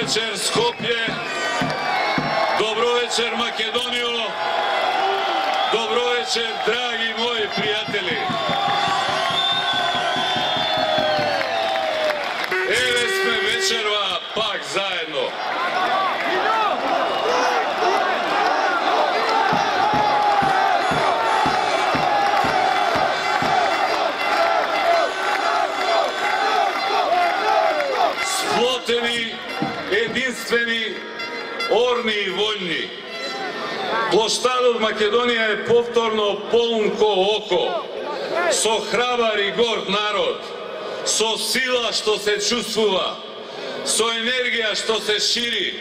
večer Skopje, dobro večer Makedonijo, dobro večer dragi moji prijatelji. Evo sme večerva pak zajedno. Sploteni, jedinstveni, orni i voljni. Ploštad od Makedonija je povtorno poln ko oko, so hrabar i gord narod, so sila što se čustvuva, so energija što se širi.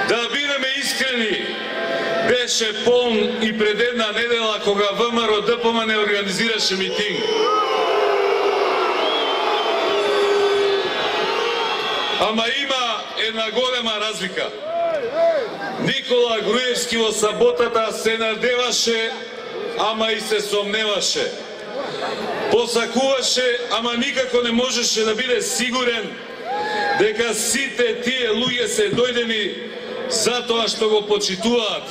Da budeme iskreni, беше poln i pred една недела кога ВМРО ДПМН не организираше митинг. Ама има една голема разлика. Никола Груевски во саботата се надеваше, ама и се сомневаше. Посакуваше, ама никако не можеше да биде сигурен дека сите тие луѓе се дојдени затоа што го почитуваат,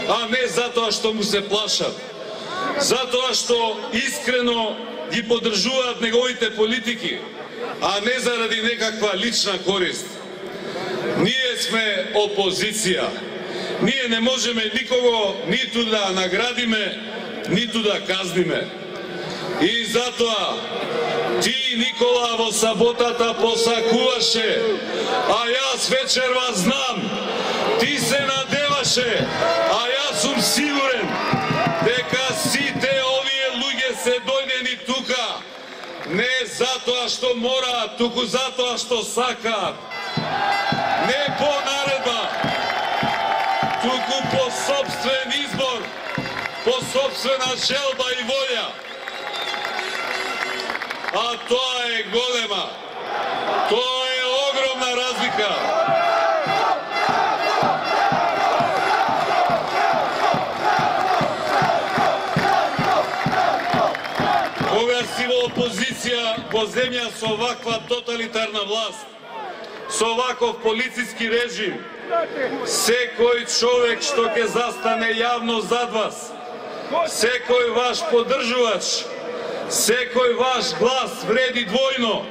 а не затоа што му се плашат. Затоа што искрено ги поддржуваат неговите политики, а не заради некаква лична корист. Ние сме опозиција. Ние не можеме никого ниту да наградиме, ниту да казниме. И затоа ти, Никола, во саботата посакуваше, а јас вечерва знам, ти се надеваше, а јас сум сигурен дека сите овие луѓе се дојдени тука не затоа што мораат, туку затоа што сакаат. Не по наредба, туку по собствен избор, по собствена желба и волја. А тоа е голема, тоа е огромна разлика. Кога си во опозиција во земја со оваква тоталитарна власт, со оваков полициски режим, секој човек што ќе застане јавно зад вас, секој ваш поддржувач, секој ваш глас вреди двојно,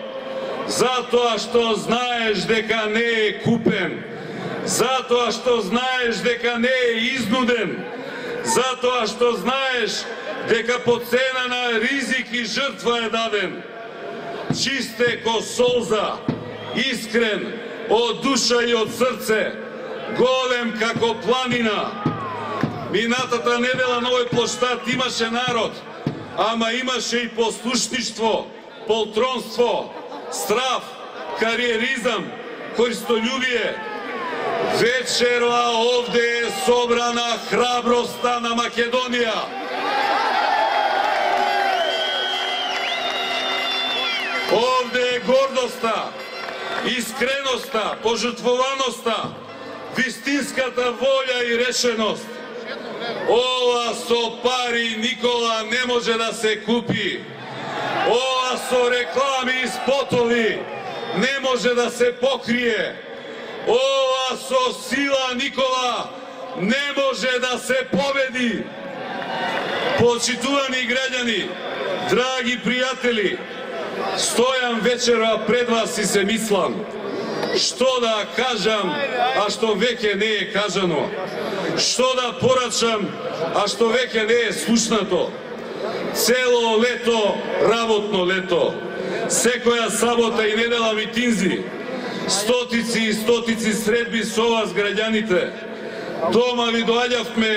затоа што знаеш дека не е купен, затоа што знаеш дека не е изнуден, затоа што знаеш дека по цена на ризик и жртва е даден. Чисте ко солза, искрен, од душа и од срце, голем како планина. Минатата недела на овој плоштад имаше народ, ама имаше и послушништво, полтронство, страф, кариеризам, користолюбие. Вечерва овде е собрана храброста на Македонија. Овде е гордоста, искреноста, пожртвуваноста, вистинската волја и решеност. Ова со пари, Никола, не може да се купи. Ова со реклами и спотови не може да се покрие. Ова со сила, Никола, не може да се победи. Почитувани граѓани, драги пријатели, стојам вечерва пред вас и се мислам што да кажам, а што веќе не е кажано, што да порачам, а што веќе не е слушнато. Цело лето, работно лето, секоја сабота и недела митинзи, стотици и стотици средби со вас граѓаните. Дома ви доаѓавме,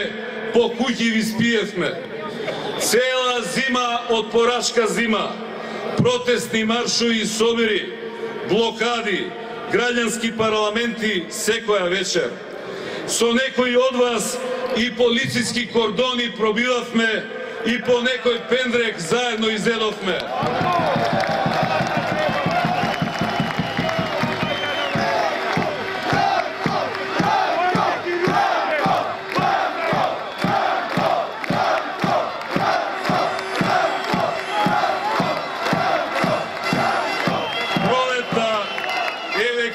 по куќи ви спиевме. Цела зима од порачка зима, протестни маршови и собери, блокади, граѓански парламенти секоја вечер. Со некои од вас и полициски кордони пробивавме и по некој пендрек заедно изедовме.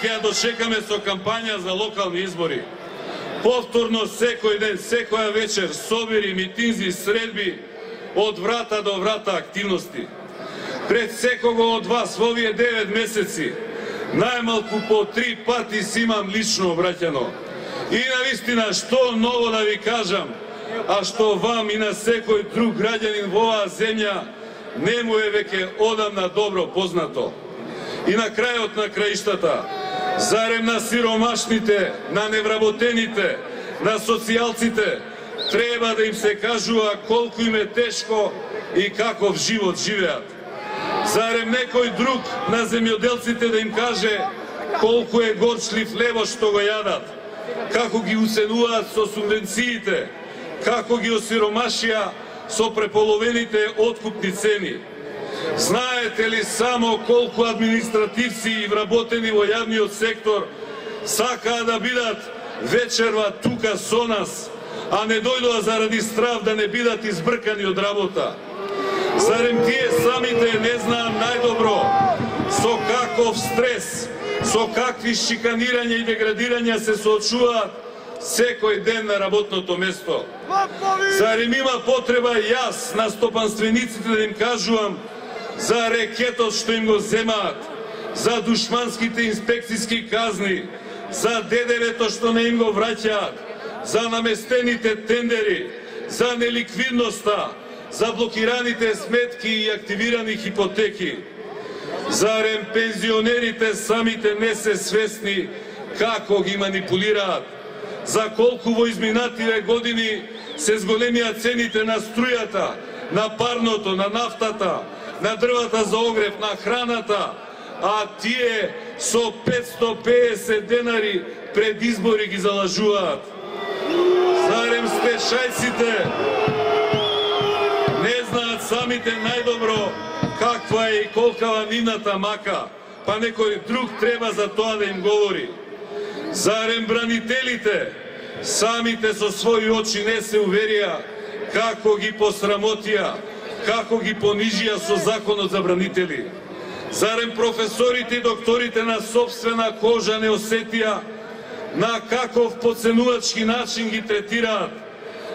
ќе ја дочекаме со кампања за локални избори. Повторно секој ден, секоја вечер, собери, митинзи, средби, од врата до врата активности. Пред секого од вас во овие 9 месеци, најмалку по 3 пати си имам лично обраќано. И навистина, што ново да ви кажам, а што вам и на секој друг граѓанин во оваа земја не му е веќе одамна добро познато. И на крајот на краиштата, зарем на сиромашните, на невработените, на социјалците, треба да им се кажува колку им е тешко и каков живот живеат. Зарем некој друг на земјоделците да им каже колку е горчлив левот што го јадат, како ги уценуваат со субвенциите, како ги осиромашија со преполовените откупни цени. Знаете ли само колку административци и вработени во јавниот сектор сакаа да бидат вечерва тука со нас, а не дојдоа заради страв да не бидат избркани од работа? Зарем тие самите не знаат најдобро со каков стрес, со какви шиканирања и деградирања се соочуваат секој ден на работното место? Зарем има потреба јас на стопанствениците да им кажувам за рекетот што им го земаат, за душманските инспекцијски казни, за ДДВ-то што не им го враќаат, за наместените тендери, за неликвидноста, за блокираните сметки и активирани хипотеки? Зарем пензионерите самите не се свесни како ги манипулираат? За колку во изминативе години се зголемија цените на струјата, на парното, на нафтата, на дрвата за огрев, на храната, а тие со 550 денари пред избори ги залажуваат? Зарем стечајците не знаат самите најдобро каква е и колкава нивната мака, па некој друг треба за тоа да им говори? Зарем бранителите самите со своји очи не се уверија како ги посрамотија, како ги понижија со законот за бранители? Зарем професорите и докторите на собствена кожа не осетија на каков поценувачки начин ги третираат,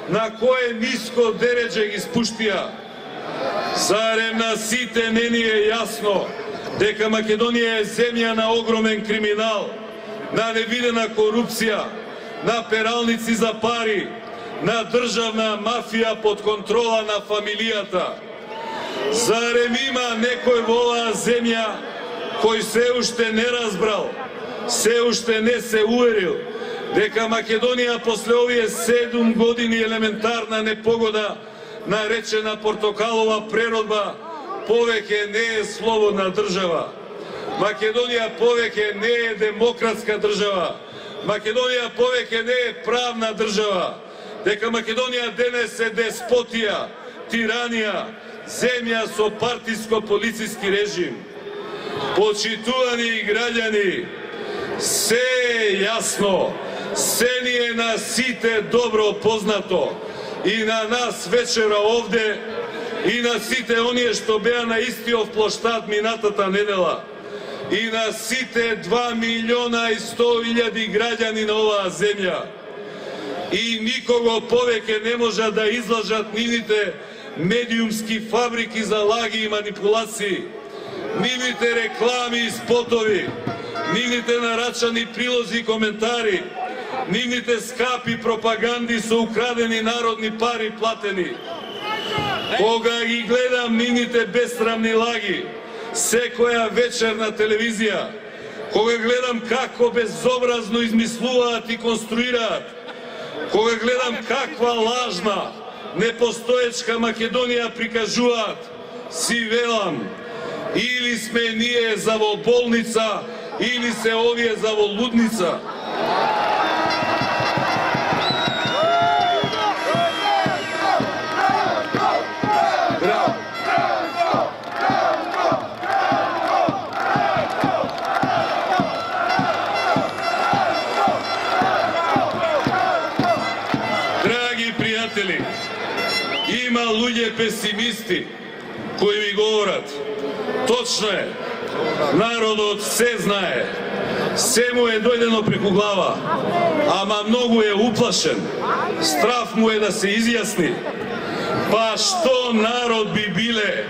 на кое ниско дередже ги спуштија? Зарем на сите не ни е јасно дека Македонија е земја на огромен криминал, на невидена корупција, на пералници за пари, на државна мафија под контрола на фамилијата? Зарем има некој во оваа земја кој се уште не разбрал, се уште не се уверил дека Македонија после овие 7 години елементарна непогода, наречена портокалова преродба, повеќе не е слободна држава? Македонија повеќе не е демократска држава. Македонија повеќе не е правна држава. Дека Македонија денес е деспотија, тиранија, земја со партиско-полициски режим. Почитувани граѓани, се е јасно, се ни е на сите добро познато, и на нас вечера овде, и на сите оние што беа на истиот плоштад минатата недела, и на сите 2.100.000 граѓани на оваа земја. И никого повеќе не можат да излажат нивните медиумски фабрики за лаги и манипулации, нивните реклами и спотови, нивните нарачани прилози и коментари, нивните скапи пропаганди со украдени народни пари платени. Кога ги гледам нивните бесрамни лаги секоја вечер на телевизија, кога гледам како безобразно измислуваат и конструираат, кога гледам каква лажна, непостоечка Македонија прикажуваат, си велам, или сме ние за во болница, или се овие за во лудница. Има луѓе песимисти кои ми говорат: точно е, народот се знае, Се му е дојдено преку глава, ама многу е уплашен. Страф му е да се изјасни. Па што народ би биле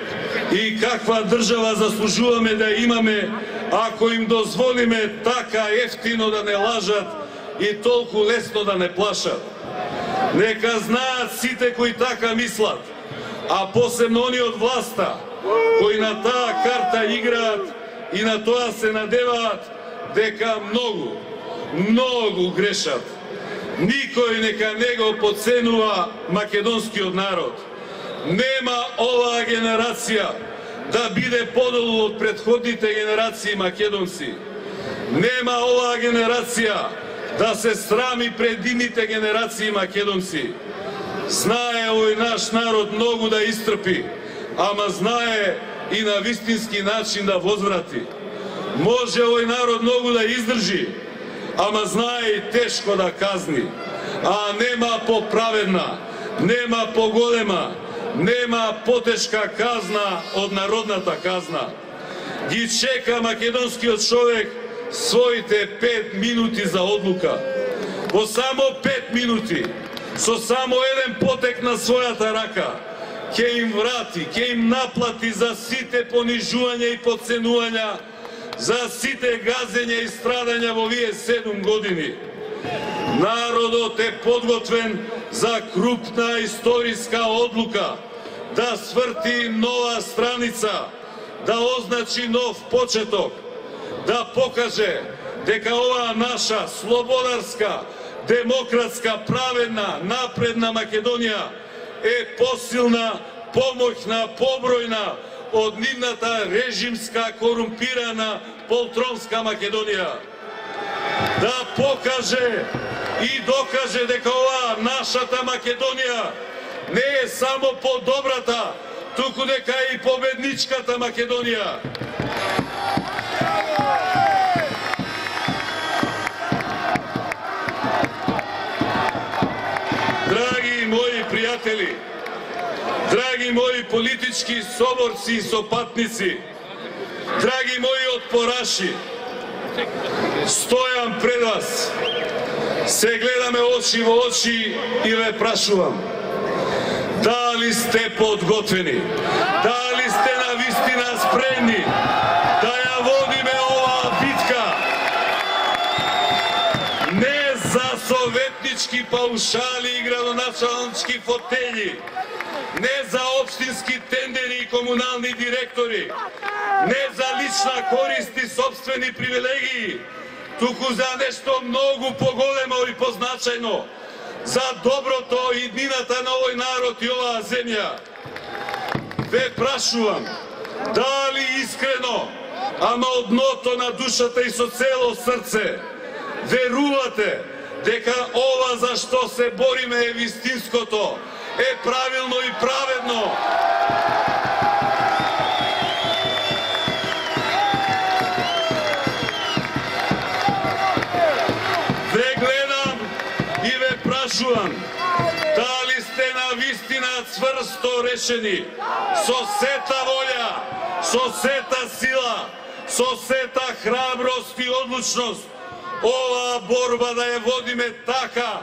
и каква држава заслужуваме да имаме ако им дозволиме така ефтино да не лажат и толку лесно да не плашат. Нека знаат сите кои така мислат, а посебно они од власта, кои на таа карта играат и на тоа се надеваат, дека многу грешат. Никој нека не го подценува македонскиот народ. Нема оваа генерација да биде подолу од претходните генерации македонци. Нема оваа генерација да се срами пред идните генерации македонци. Знае овој наш народ многу да истрпи, ама знае и на вистински начин да возврати. Може овој народ многу да издржи, ама знае и тешко да казни. А нема поправедна, нема поголема, нема потешка казна од народната казна. Ги чека македонскиот човек своите 5 минути за одлука. Во само 5 минути, со само еден потек на својата рака, ќе им врати, ќе им наплати за сите понижувања и подценувања, за сите газења и страдања во овие 7 години. Народот е подготвен за крупна историска одлука, да сврти нова страница, да означи нов почеток, да покаже дека оваа наша слободарска, демократска, праведна, напредна Македонија е посилна, помоќна, побројна од нивната режимска, корумпирана, полтронска Македонија. Да покаже и докаже дека оваа нашата Македонија не е само по-добрата, туку дека е и победничката Македонија. Драги мои пријатели, драги мои политички соборци и сопатници, драги мои отпораши, стојам пред вас, се гледаме очи во очи и ве прашувам, дали сте подготвени, дали сте навистина спремни да ја водиме оваа битка, не за советнички паушали и градоначалнички фотели, не за општински тендери и комунални директори, не за лична корист и собствени привилегии, туку за нешто многу поголемо и позначајно, за доброто и иднината на овој народ и оваа земја. Ве прашувам, дали искрено, ама од дното на душата и со цело срце, верувате дека ова за што се бориме е вистинското, е правилно и праведно? Ве гледам и ве прашувам, дали сте навистина цврсто решени, со сета волја, со сета сила, со сета храброст и одлучност, оваа борба да ја водиме така,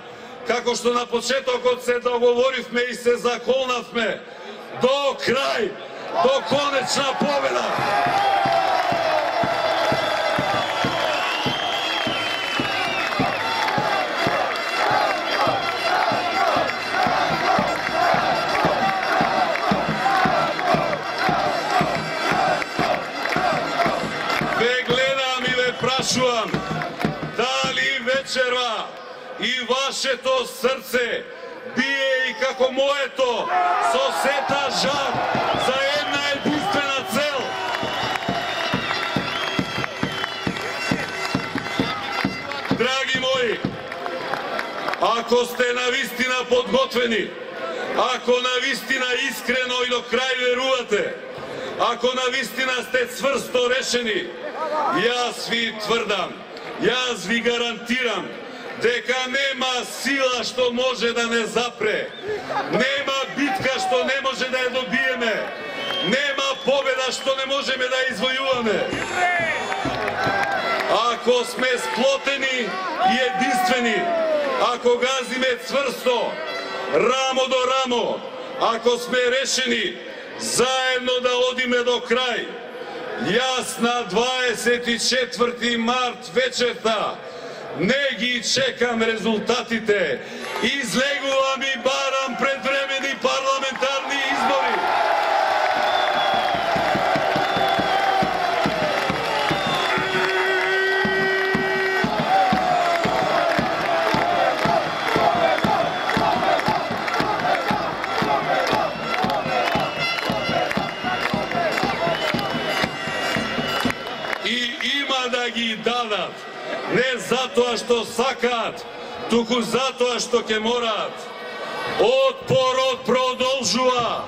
како што на почетокот се договоривме и се заколнавме, до крај, до конечна победа. Ве гледам и ве прашувам, дали вечерва и вашето срце бие и како моето, со сета жар за една единствена цел. Драги мои, ако сте навистина подготвени, ако навистина искрено и до крај верувате, ако навистина сте цврсто решени, јас ви тврдам, јас ви гарантирам дека нема сила што може да не запре, нема битка што не може да ја добиеме, нема победа што не можеме да извојуваме. ako sme sploteni i jedinstveni, ako gazime čvrsto, ramo do ramo, ako sme rešeni zajedno da odime do kraj, jasna 24. mart večerta, ne gi čekam rezultatite, izlegula mi baram predvremeni parlamentarni izbori. Da gi dadat, ne zato što sakat, tuku zato što ke morat. Otpor produžува,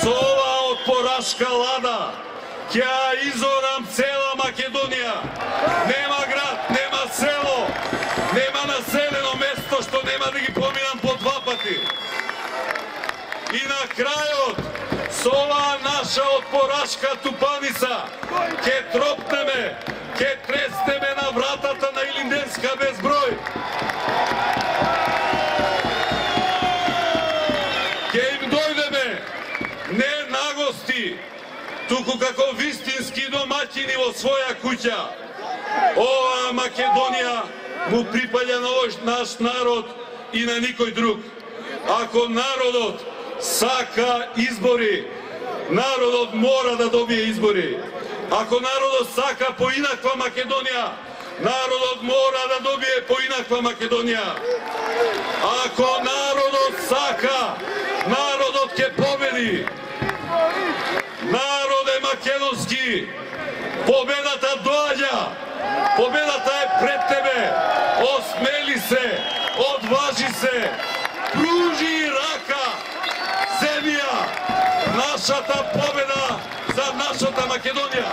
sova otporaška lada, kja izorам cela Makedonija. Nema grad, nema selo, nema naseljeno mesto što nema da gi pominam po dva pati. I na kraju, sova naša otporaška tupanica, ke tropne me, ke tresne me na vratata na Ilindenska bezbroj. Ke im dojde me, ne nagosti, tuku kako vistinski domaćini vo svoja kuća. Ova Makedonija mu pripalja na ovaj naš narod i na nikoj drug. Ako narodot saka izbori, narodot mora da dobije izbori. Ako narodot saka poinakva Makedonija, narodot mora da dobije poinakva Makedonija. Ako narodot saka, narodot ke pobedi. Narode makedonski, pobedata dođa, pobedata je pred tebe. Osmeli se, odvaži se, pruži raka, zemlja, naša ta pobeda za naša ta Makedonija.